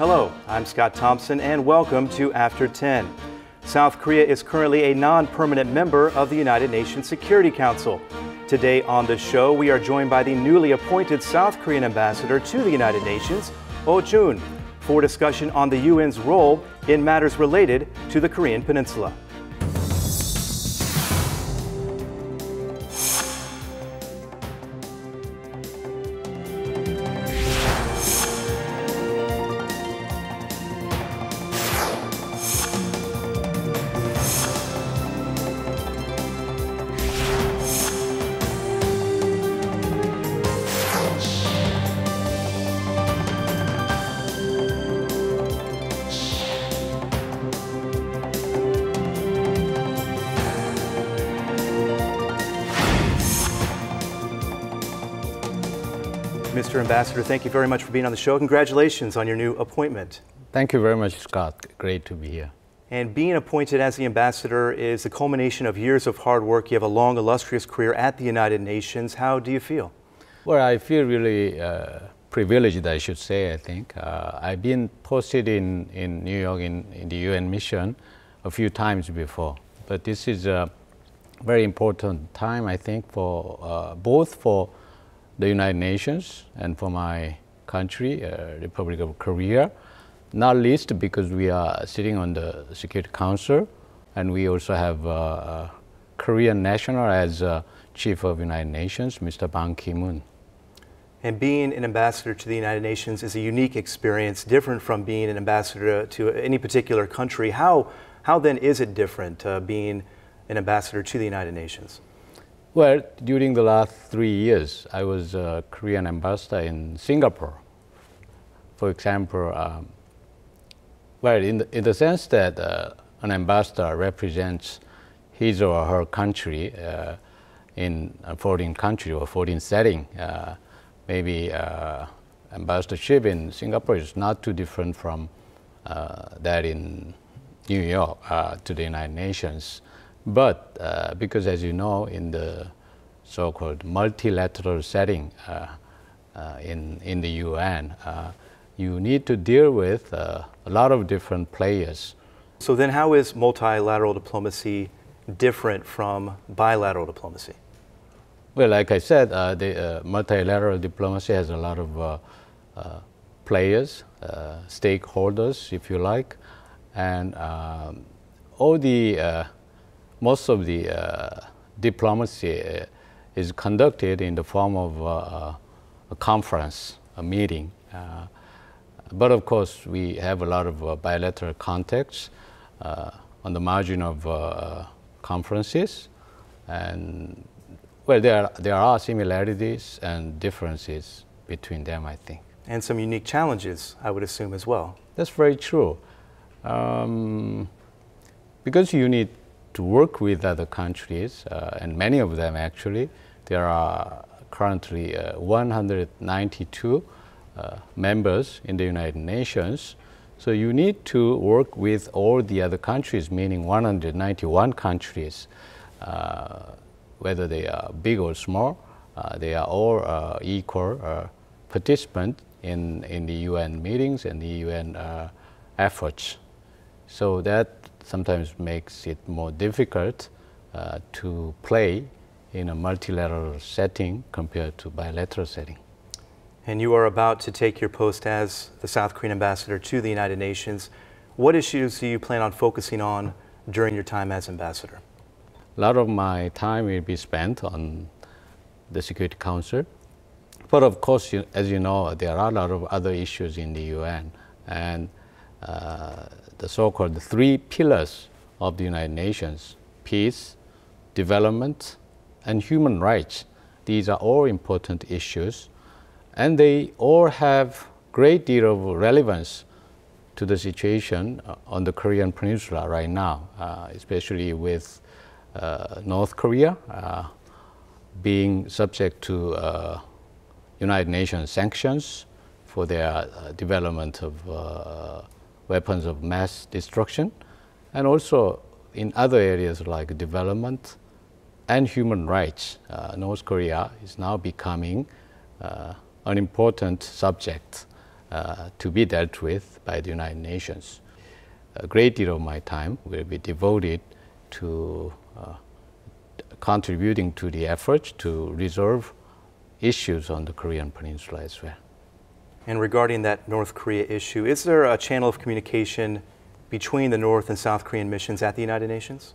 Hello, I'm Scott Thompson and welcome to After 10. South Korea is currently a non-permanent member of the United Nations Security Council. Today on the show, we are joined by the newly appointed South Korean ambassador to the United Nations, Joon, for discussion on the UN's role in matters related to the Korean Peninsula. Mr. Ambassador, thank you very much for being on the show. Congratulations on your new appointment. Thank you very much, Scott. Great to be here. And being appointed as the ambassador is the culmination of years of hard work. You have a long, illustrious career at the United Nations. How do you feel? Well, I feel really privileged, I should say, I think. I've been posted in New York in the UN mission a few times before. But this is a very important time, I think, for both for the United Nations and for my country, Republic of Korea, not least because we are sitting on the Security Council and we also have a Korean national as Chief of United Nations, Mr. Ban Ki-moon. And being an ambassador to the United Nations is a unique experience, different from being an ambassador to any particular country. How then is it different being an ambassador to the United Nations? Well, during the last 3 years, I was a Korean ambassador in Singapore. For example, well, in the sense that an ambassador represents his or her country in a foreign country or foreign setting, maybe ambassadorship in Singapore is not too different from that in New York to the United Nations. But because, as you know, in the so-called multilateral setting in the UN, you need to deal with a lot of different players. So then how is multilateral diplomacy different from bilateral diplomacy? Well, like I said, the multilateral diplomacy has a lot of players, stakeholders, if you like, and most of the diplomacy is conducted in the form of a conference, a meeting. But of course, we have a lot of bilateral contacts on the margin of conferences. And well, there are similarities and differences between them, I think. And some unique challenges, I would assume, as well. That's very true. Because you need to work with other countries, and many of them actually. There are currently 192 members in the United Nations. So you need to work with all the other countries, meaning 191 countries, whether they are big or small. They are all equal participants in the UN meetings and the UN efforts. So that sometimes makes it more difficult to play in a multilateral setting compared to bilateral setting. And you are about to take your post as the South Korean ambassador to the United Nations. What issues do you plan on focusing on during your time as ambassador? A lot of my time will be spent on the Security Council. But of course, as you know, there are a lot of other issues in the UN. And the so-called 3 pillars of the United Nations, peace, development, and human rights. These are all important issues, and they all have great deal of relevance to the situation on the Korean Peninsula right now, especially with North Korea being subject to United Nations sanctions for their development of weapons of mass destruction, and also in other areas like development and human rights. North Korea is now becoming an important subject to be dealt with by the United Nations. A great deal of my time will be devoted to contributing to the efforts to resolve issues on the Korean Peninsula as well. And regarding that North Korea issue, is there a channel of communication between the North and South Korean missions at the United Nations?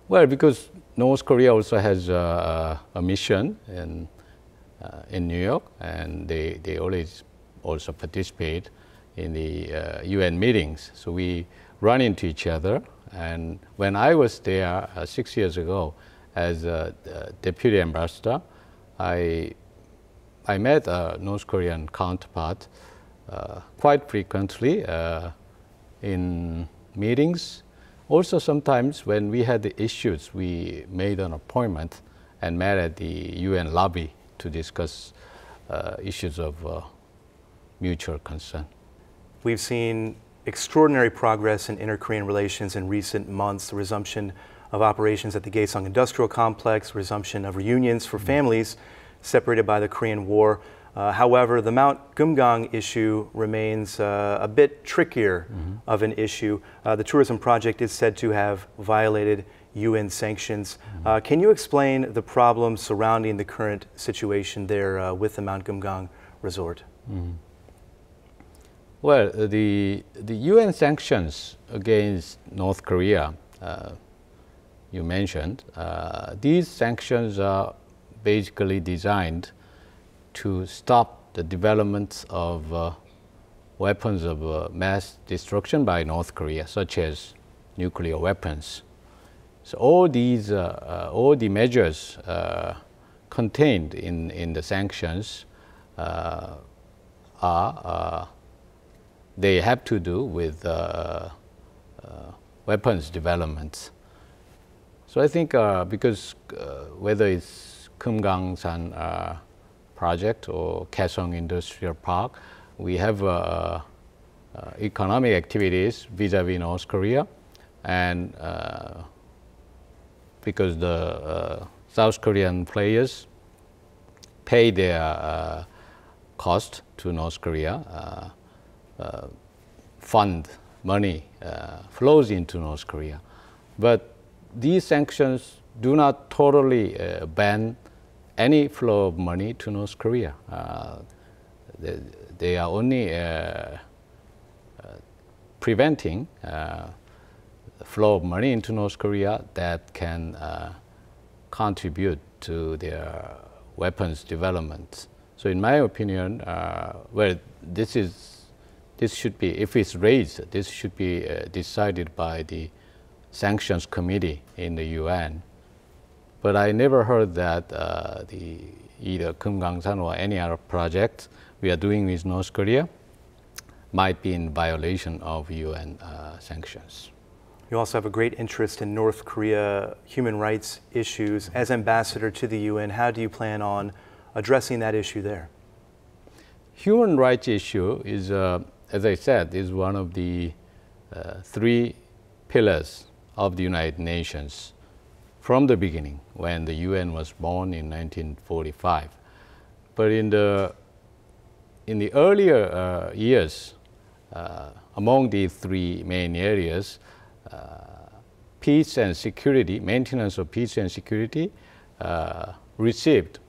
Well, because North Korea also has a mission in New York, and they always also participate in the UN meetings. So we run into each other. And when I was there 6 years ago as a deputy ambassador, I met a North Korean counterpart quite frequently in meetings. Also, sometimes when we had the issues, we made an appointment and met at the UN lobby to discuss issues of mutual concern. We've seen extraordinary progress in inter-Korean relations in recent months, the resumption of operations at the Gaesong Industrial Complex, resumption of reunions for families separated by the Korean War. However, the Mount Kumgang issue remains a bit trickier of an issue. The tourism project is said to have violated UN sanctions. Can you explain the problems surrounding the current situation there with the Mount Kumgang resort? Well, the UN sanctions against North Korea, you mentioned, these sanctions are basically designed to stop the development of weapons of mass destruction by North Korea, such as nuclear weapons. So all the measures contained in the sanctions they have to do with weapons development. So I think because whether it's Kumgangsan project or Kaesong Industrial Park, we have economic activities vis-a-vis North Korea, and because the South Korean players pay their cost to North Korea, fund money flows into North Korea. But these sanctions do not totally ban any flow of money to North Korea. They are only preventing the flow of money into North Korea that can contribute to their weapons development. So in my opinion, well, this should be, if it's raised, this should be decided by the Sanctions Committee in the UN. But I never heard that either Kumgangsan or any other project we are doing with North Korea might be in violation of UN sanctions. You also have a great interest in North Korea human rights issues. As ambassador to the UN, how do you plan on addressing that issue there? Human rights issue is, as I said, is one of the three pillars of the United Nations from the beginning, when the UN was born in 1945. But in the earlier years, among the three main areas, peace and security, maintenance of peace and security, received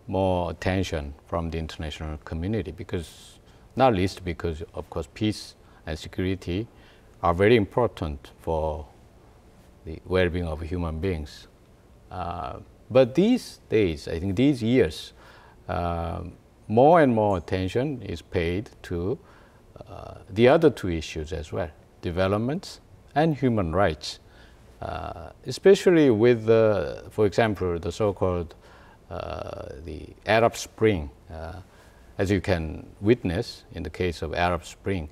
more attention from the international community, because, not least because, of course, peace and security are very important for the well-being of human beings. But these days, I think these years, more and more attention is paid to the other two issues as well, development and human rights, especially with, for example, the so-called the Arab Spring. As you can witness in the case of Arab Spring,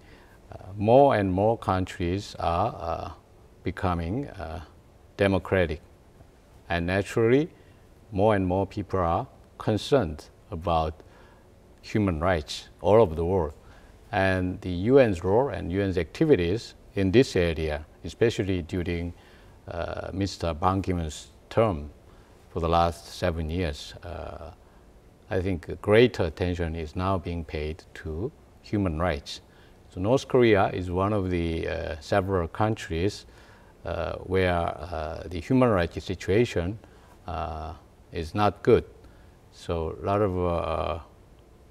more and more countries are becoming democratic, and naturally more and more people are concerned about human rights all over the world. And the UN's role and UN's activities in this area, especially during Mr. Ban Ki-moon's term for the last 7 years, I think greater attention is now being paid to human rights. So North Korea is one of the several countries where the human rights situation is not good. So a lot of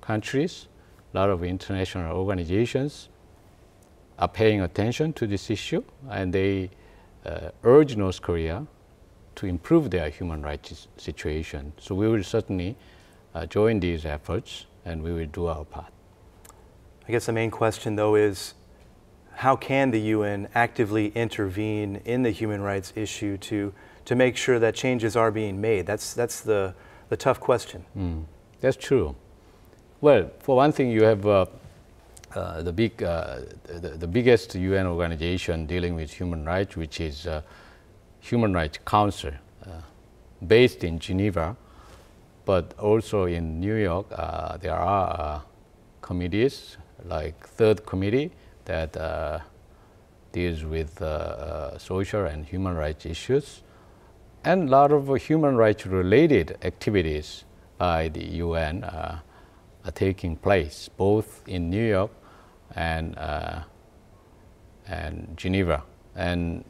countries, a lot of international organizations are paying attention to this issue, and they urge North Korea to improve their human rights situation. So we will certainly join these efforts, and we will do our part. I guess the main question, though, is how can the UN actively intervene in the human rights issue to make sure that changes are being made? That's the tough question. That's true. Well, for one thing, you have the biggest UN organization dealing with human rights, which is Human Rights Council, based in Geneva, but also in New York. There are committees like Third Committee that deals with social and human rights issues, and a lot of human rights related activities by the UN are taking place both in New York and Geneva. And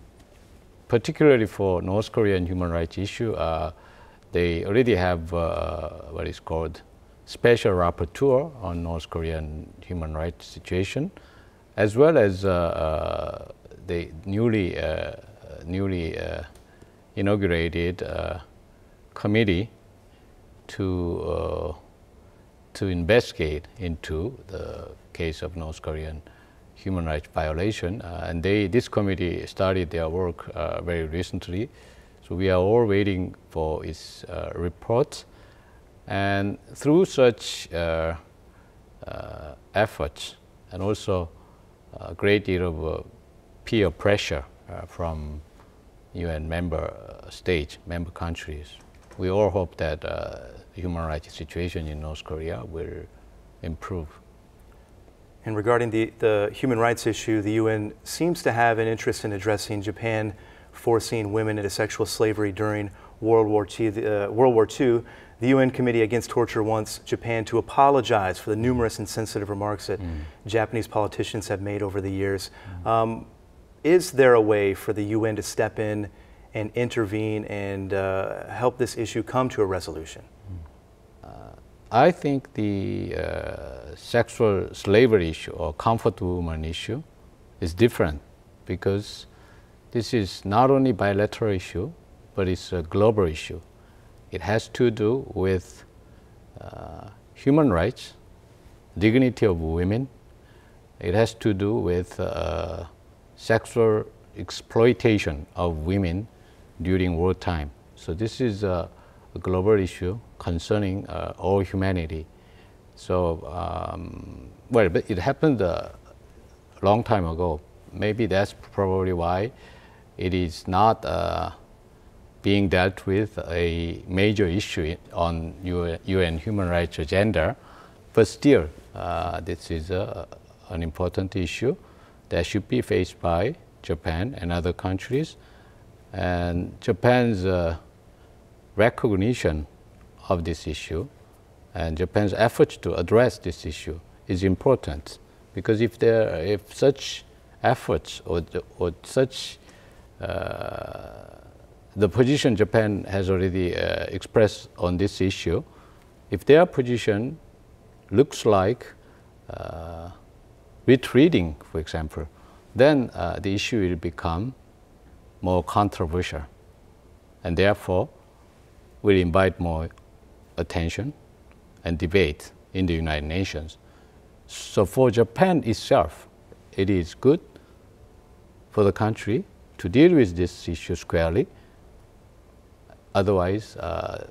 particularly for North Korean human rights issue, they already have what is called special rapporteur on North Korean human rights situation, as well as the newly inaugurated committee to investigate into the case of North Korean human rights violation. And this committee started their work very recently. So we are all waiting for its report. And through such efforts, and also a great deal of peer pressure from UN member states, member countries, we all hope that the human rights situation in North Korea will improve. And regarding the human rights issue, the UN seems to have an interest in addressing Japan forcing women into sexual slavery during World War II. The UN Committee Against Torture wants Japan to apologize for the numerous insensitive remarks that Japanese politicians have made over the years. Is there a way for the UN to step in and intervene and help this issue come to a resolution? I think the sexual slavery issue or comfort woman issue is different, because this is not only bilateral issue, but it's a global issue. It has to do with human rights, dignity of women. It has to do with sexual exploitation of women during wartime. So this is a global issue concerning all humanity. So, well, but it happened a long time ago. Maybe that's probably why it is not being dealt with a major issue on UN human rights agenda. But still, this is an important issue that should be faced by Japan and other countries. And Japan's recognition of this issue and Japan's efforts to address this issue is important, because if such efforts or such the position Japan has already expressed on this issue, if their position looks like retreating, for example, then the issue will become more controversial, and therefore will invite more attention and debate in the United Nations. So for Japan itself, it is good for the country to deal with this issue squarely. Otherwise, the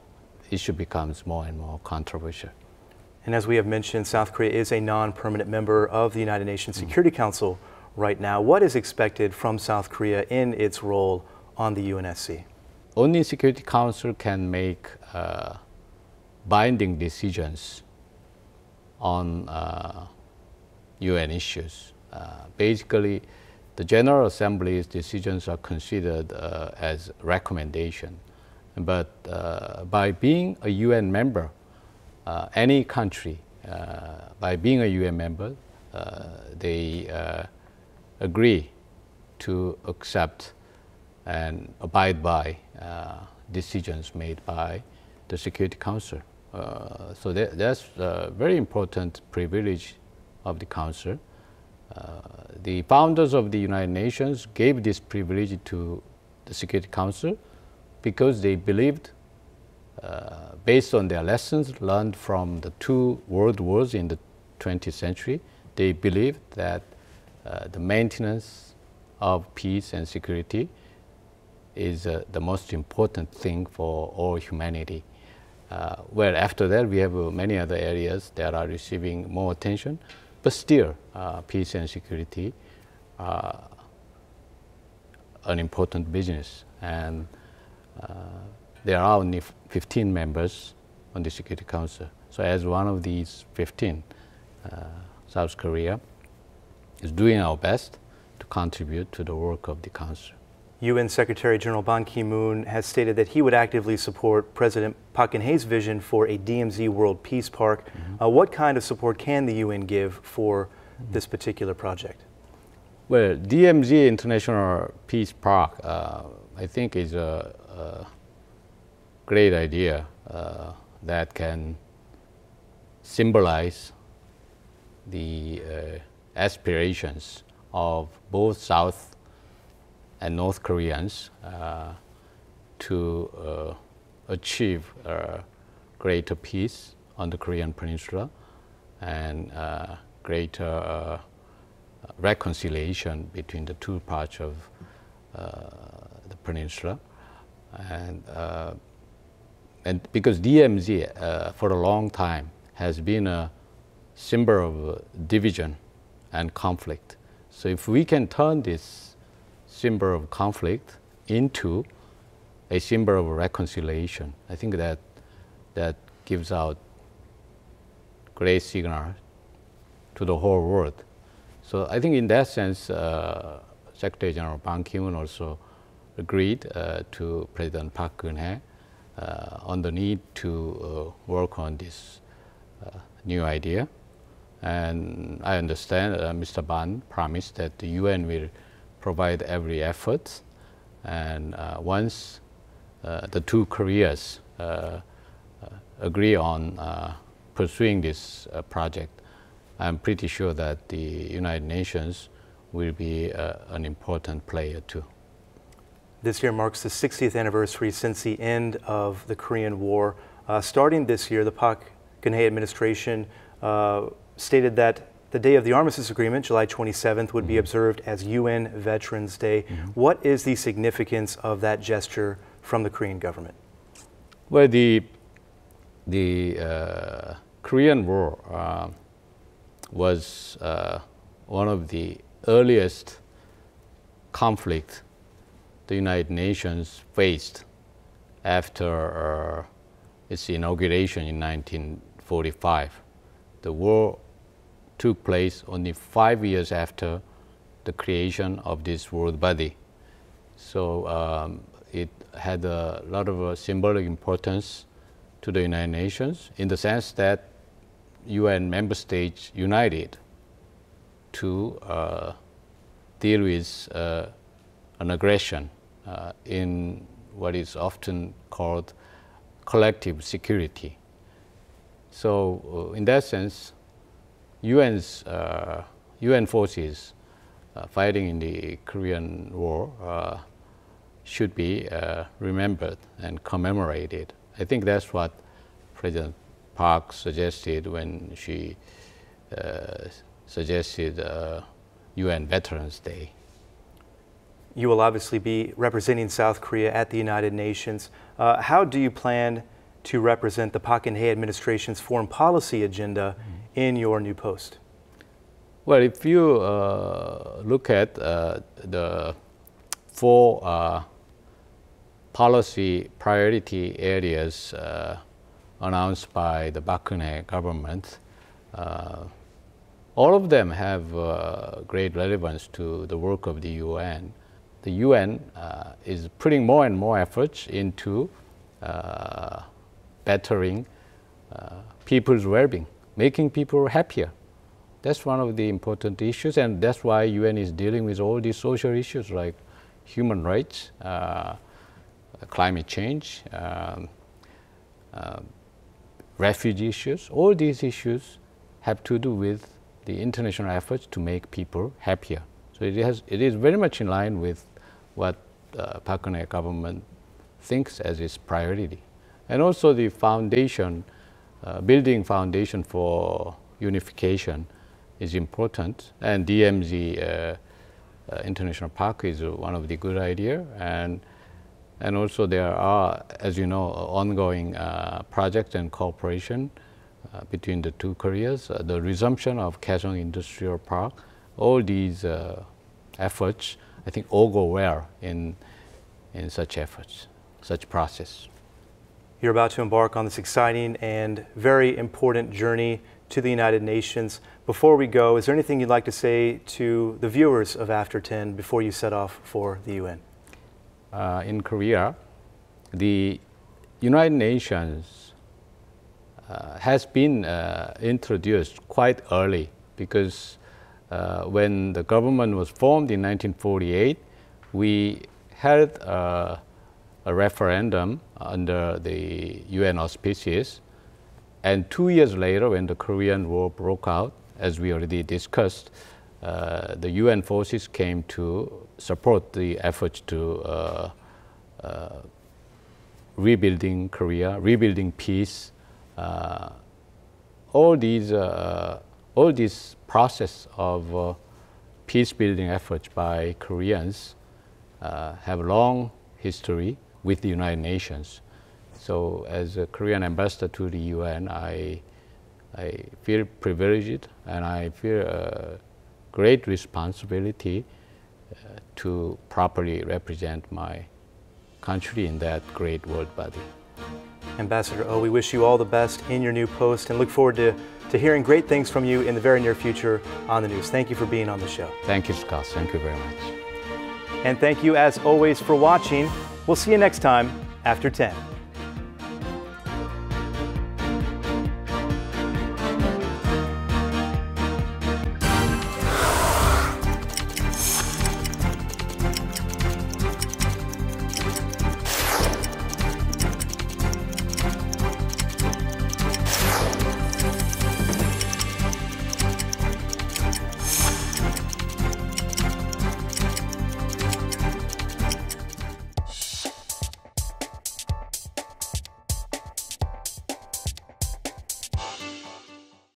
issue becomes more and more controversial. And as we have mentioned, South Korea is a non-permanent member of the United Nations Security Council right now. What is expected from South Korea in its role on the UNSC? Only Security Council can make binding decisions on UN issues. Basically, the General Assembly's decisions are considered as recommendation. But by being a UN member, any country, by being a UN member, they agree to accept and abide by decisions made by the Security Council. So that's a very important privilege of the Council. The founders of the United Nations gave this privilege to the Security Council because they believed, based on their lessons learned from the two world wars in the 20th century, they believed that the maintenance of peace and security is the most important thing for all humanity. Well, after that, we have many other areas that are receiving more attention, but still, peace and security are an important business. And there are only 15 members on the Security Council. So as one of these 15, South Korea is doing our best to contribute to the work of the Council. UN Secretary General Ban Ki-moon has stated that he would actively support President Park Geun-hye's vision for a DMZ World Peace Park. What kind of support can the UN give for this particular project? Well, DMZ International Peace Park, I think is a great idea that can symbolize the aspirations of both South and North Koreans to achieve greater peace on the Korean Peninsula and greater reconciliation between the two parts of the peninsula. And because DMZ for a long time has been a symbol of division and conflict. So if we can turn this symbol of conflict into a symbol of reconciliation, I think that gives out great signal to the whole world. So I think in that sense, Secretary General Ban Ki-moon also agreed to President Park Geun-hye on the need to work on this new idea. And I understand Mr. Ban promised that the UN will provide every effort. And once the two Koreas agree on pursuing this project, I'm pretty sure that the United Nations will be an important player too. This year marks the 60th anniversary since the end of the Korean War. Starting this year, the Park Geun-hye administration stated that the day of the Armistice Agreement, July 27th, would be observed as UN Veterans Day. What is the significance of that gesture from the Korean government? Well, the Korean War was one of the earliest conflicts the United Nations faced after its inauguration in 1945. The war took place only 5 years after the creation of this world body. So it had a lot of symbolic importance to the United Nations in the sense that UN member states united to deal with an aggression in what is often called collective security. So in that sense, UN forces fighting in the Korean War should be remembered and commemorated. I think that's what President Park suggested when she suggested UN Veterans Day. You will obviously be representing South Korea at the United Nations. How do you plan to represent the Park Geun-hye administration's foreign policy agenda in your new post? Well, if you look at the four policy priority areas announced by the Park Geun-hye government, all of them have great relevance to the work of the UN. The UN is putting more and more efforts into bettering people's well-being, making people happier. That's one of the important issues, and that's why UN is dealing with all these social issues like human rights, climate change, refugee issues. All these issues have to do with the international efforts to make people happier. So it is very much in line with what Park Geun-hye government thinks as its priority. And also the foundation, building foundation for unification is important, and DMZ International Park is one of the good idea, and also there are, as you know, ongoing projects and cooperation between the two Koreas, the resumption of Kaesong Industrial Park. All these efforts, I think, all go well in such efforts, such process. You're about to embark on this exciting and very important journey to the United Nations. Before we go, is there anything you'd like to say to the viewers of After 10 before you set off for the UN? In Korea, the United Nations has been introduced quite early, because when the government was formed in 1948, we held a referendum under the UN auspices, and 2 years later, when the Korean War broke out, as we already discussed, the UN forces came to support the efforts to rebuilding Korea, rebuilding peace. All these process of peace-building efforts by Koreans have a long history with the United Nations. So, as a Korean ambassador to the UN, I feel privileged, and I feel a great responsibility to properly represent my country in that great world body. Ambassador Oh, we wish you all the best in your new post and look forward to hearing great things from you in the very near future on the news. Thank you for being on the show. Thank you, Scott. Thank you very much. And thank you, as always, for watching. We'll see you next time, After 10.